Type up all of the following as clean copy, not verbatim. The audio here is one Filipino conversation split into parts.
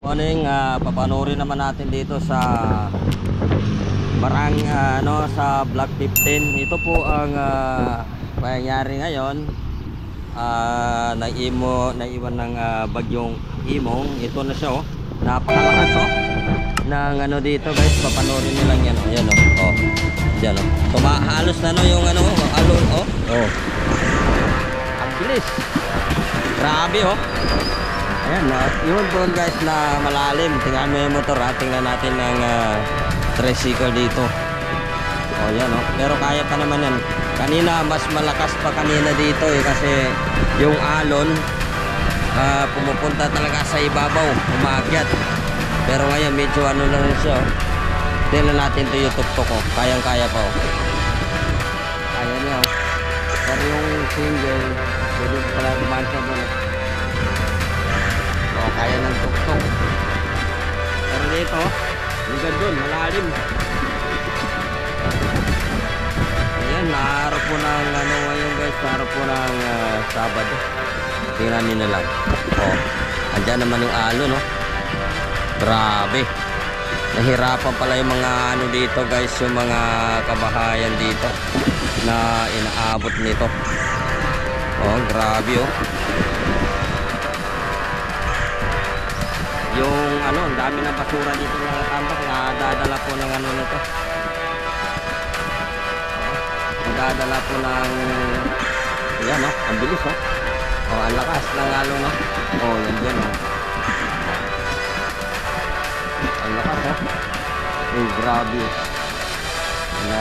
Morning, papanoorin naman natin dito sa sa Block 15. Ito po ang pangyayari ngayon. Naiwan ng bagyong Imong. Ito na siya, oh. Napakalakas, oh, ng dito, guys. Papanoorin niyo lang yan, oh. Yan, oh. Oh. Diyan, oh. Halos na yung alon, oh. Oh. Ang bilis. Grabe, oh. Ayan, yun doon, guys, na malalim. Tingnan mo yung motor, ha. Tingnan natin ang tricycle dito. O, yan, oh. Pero kaya pa naman yan. Kanina, mas malakas pa kanina dito, eh. Kasi yung alon, pumupunta talaga sa ibabaw. Umaakyat. Pero ngayon, medyo na rin siya, oh. Tingnan natin ito yung tuktok, oh. Kayang-kaya pa, oh. Kaya niya, oh. Pero yung single, pwede pala dumaan siya doon, oh. Kaya ng tuktok. Pero dito, hanggang doon, malalim. Ayan, naharap po ng ngayon, guys. Naharap po ng Sabado. Tingnan nyo na lang. Oh, andyan naman yung alo, no? Grabe. Nahirapan pala yung mga dito, guys. Yung mga kabahayan dito na inaabot nito. Oh, grabe, oh. Yung ang dami ng basura dito ng tambak, nadadala po ng nito. Nadadala po ng yan, no? Ang bilis, oh. Oh, ang lakas ng alon, no? Oh, yan dyan, oh. Ang lakas, oh. Uy, grabe. Na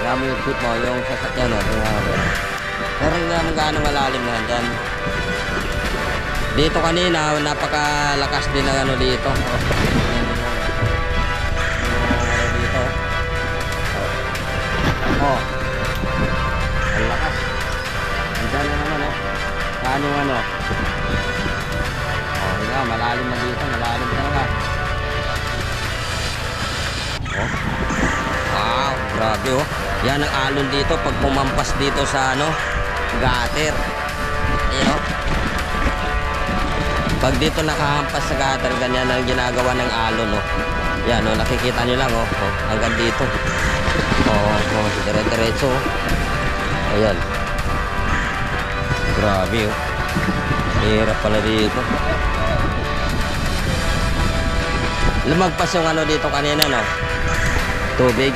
grabe yung tip mo, yung sasakyan, no? Pero hindi naman gaano malalim na dyan. Dito kanina, napakalakas din ng dito. Dito. Oh. Ang lakas. Andyan na naman, oh. Kaano Oh, nga, malalim na dito. Malalim talaga. Oh. Wow, grabe, oh. Yan ang alon dito pag pumampas dito sa gutter. Ayan, oh. Pag dito nakahampas sa gutter, ganyan ang ginagawa ng alon, oh. Yan, oh, nakikita nyo lang, oh. Oh, hanggang dito. Oh, oh, dire-diretso, oh. Ayan. Grabe, oh. Hirap pala dito. Lumagpas yung dito kanina, no? Tubig.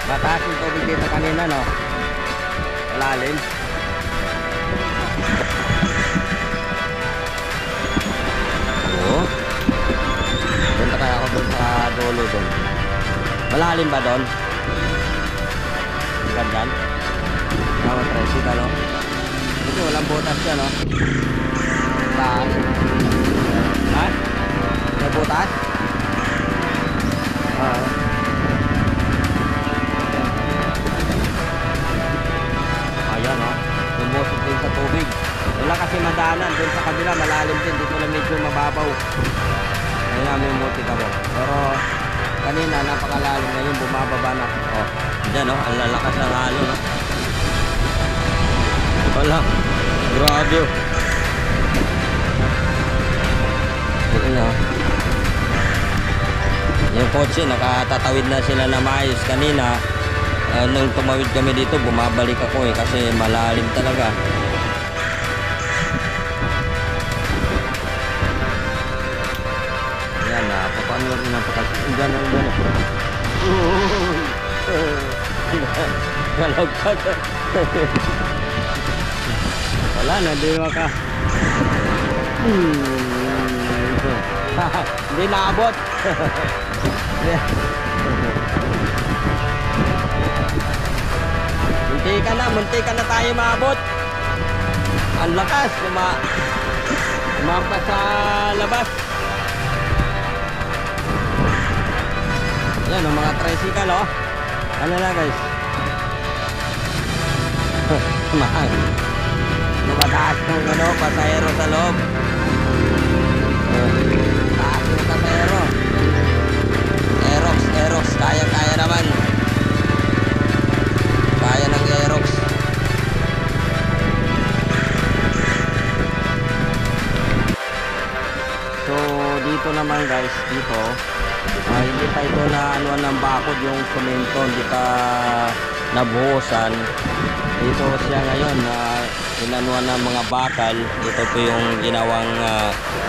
Mataas yung tubig dito kanina, no? Lalim. Oo. Punta kaya ako doon sa dulo doon. Malalim ba doon? Ganyan. Mga tricycle, no? Ito, walang butas yan, no? Saan? Ha? May butas? Ayan, oh. Lumusok din sa tubig. Wala kasi madanan. Doon sa kabila, malalim din. Dito na medyo mababaw. Ayan namin yung muti ka mo. Pero kanina, napakalalim. Ngayon, bumababa na. Oh, dyan, oh. Ang lalakas ng halo, no? Wala. Grabe, oh. Ayan, oh. Yung kotse, nakatatawid na sila na maayos kanina. Nung tumawid kami dito, bumabalik ako, eh, kasi malalim talaga. Ayan, papanoorin rin napakasigan ng gano'n. Galog ka. Wala na, di maka. Hindi naabot. Munti ka na tayo maabot. Ang lakas, kumampas sa labas. Yan, ang mga tricycle, oh. Ano na, guys? Mahal. Lumataas ng pasahero sa loob. Taas yung pasahero. Aerox, kaya dito naman guys, dito hindi pa ito na ano ng bakod yung semento, hindi pa nabuhusan. Dito siya ngayon na inanuan ng mga bakal. Ito po yung ginawang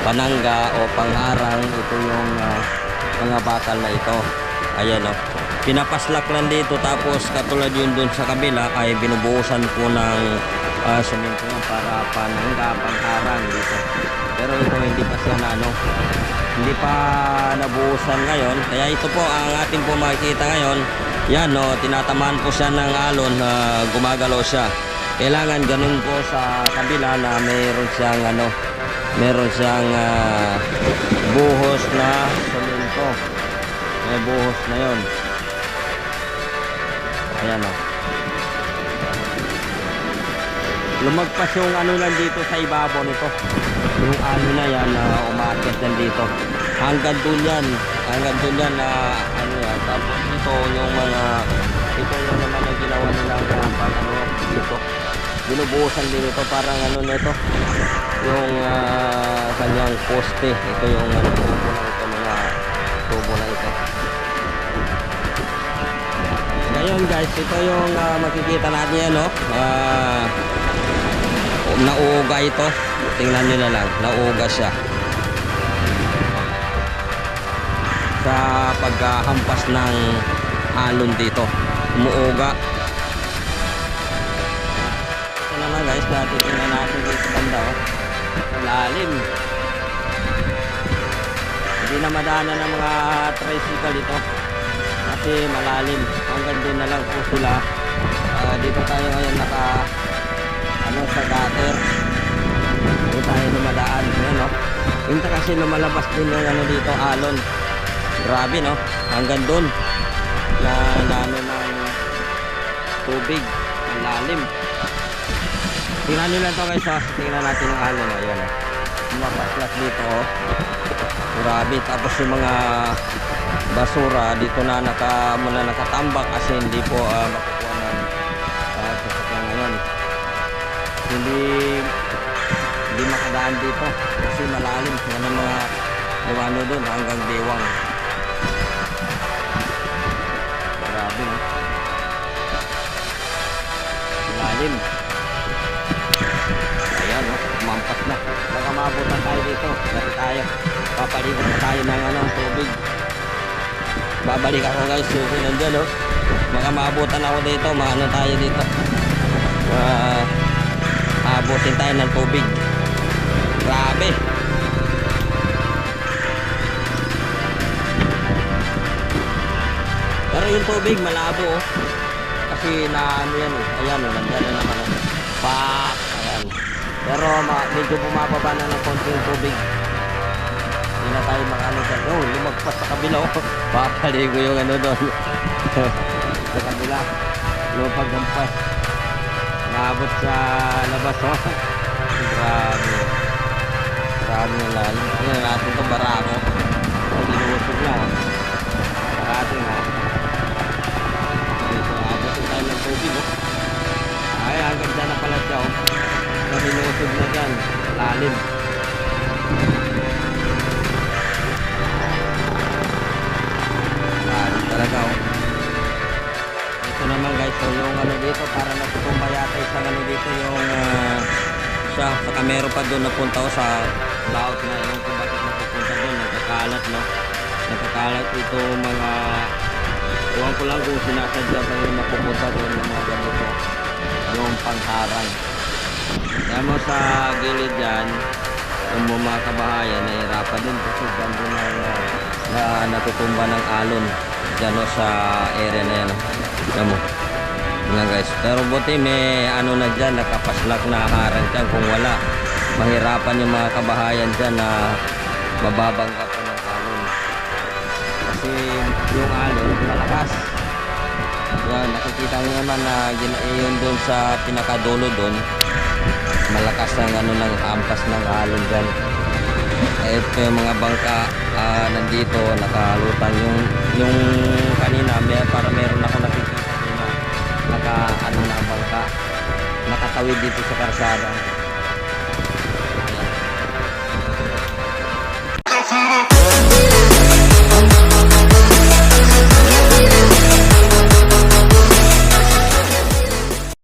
panangga o pangharang. Ito yung mga bakal na ito. Ayan o. Pinapaslak lang dito, tapos katulad yun dun sa kabila ay binubuhusan po ng semento para panangga, pangharang dito. Pero ito hindi pa siya na ano, hindi pa nabuhusan ngayon. Kaya ito po ang ating po makikita ngayon. Yan no, tinatamaan po siya ng alon na gumagalaw siya. Kailangan ganun po sa kabila na mayroon siyang ano, meron siyang buhos na semento. May buhos na yon. Ayan o. Lumagpas yung ano lang dito sa ibabaw nito. Yung ano na yan na umaakit yan dito. Hanggang dun yan. Hanggang dun yan na ano yan. Tapos ito yung mga, ito yung naman na ginawa nilang ano dito. Binubuhusan din ito parang ano nito. Yung kanyang poste. Ito yung ano, tubo na ito, mga tubo na ito. Ngayon guys, ito yung makikita natin yan, no? Nauuga ito. Tingnan nyo na lang, nauuga siya sa paghampas ng alon dito. Umuuga. Ito naman guys, tingnan natin dito sa banda, oh. Malalim. Hindi na madaanan ng mga tricycle dito kasi malalim. Hanggang doon na lang po sila. Dito tayo ngayon naka ano sa gutter. Dito tayo lumadaan. Ayan, no? Minta kasi lumalabas din yung ano dito, alon. Grabe, no? Hanggang doon na ano ng tubig. Ang lalim. Tingnan nyo lang ito guys, ha? Tingnan natin ang alon. Ayan, no? Mapaslas dito, oh. Grabe. Tapos yung mga basura dito na muna nakatambak kasi hindi po makukuha ng sasakyan ngayon. Hindi makadaan dito kasi malalim. Yan ang mga lumano doon hanggang Bewang. Grabe, no? Malalim. Ayan, no? Umampas na. Baka maabutan tayo dito. Kasi tayo papaligot na tayo ng ano, tubig. Babalik ako guys, yung nandiyan, no? Baka maabutan ako dito, maano tayo dito. Abutin tayo ng tubig. Grabe. Pero yung tubig malabo, oh. Kasi na ano yan, eh. Ayan, oh, nandiyan na naman, oh. Pak, ayan. Pero medyo bumababa na ng konti yung tubig. Hindi na tayo makano dyan. Oh, lumagpas sa kabila, oh. Papaligo yung ano doon. Sa kabila. Lumagpaghampas. Naabot sa labas, oh. Grabe. Grabe yung lalim. Tingnan natin ito, barako. Dinuusog na, oh. Parating, oh. Dito, abutin tayo ng tubig, oh. Ay, hanggang dyan na pala siya, oh. Dinuusog na dyan. Lalim. Lalim talaga, oh. Ito naman guys, so yung ano dito, para natutumba yata isang ano dito, yung siya, saka meron pa doon napunta ko sa laot na yung kung bakit napupunta doon, nagkakalat, no? Nagkakalat ito mga, iwan ko lang kung sinasadya pa yung napupunta doon ng mga ganito, yung pangharang. Kaya mo sa gilid yan, yung mga kabahayan, nahihirapan din kasi dyan doon na natutumba ng alon dyan, no, sa area na yan, no? Yan mo nga guys, pero buti may ano na dyan, nakapaslak na harang dyan. Kung wala, mahirapan yung mga kabahayan dyan na mababangga po ng alon kasi yung alon malakas. Yan, nakikita nyo naman na yun doon sa pinakadulo doon, malakas ang ano ng ampas ng alon dyan. Ito yung mga bangka nandito nakalutang yung kanina para meron ako nakikita na naka ano na bangka nakatawid dito sa karsada.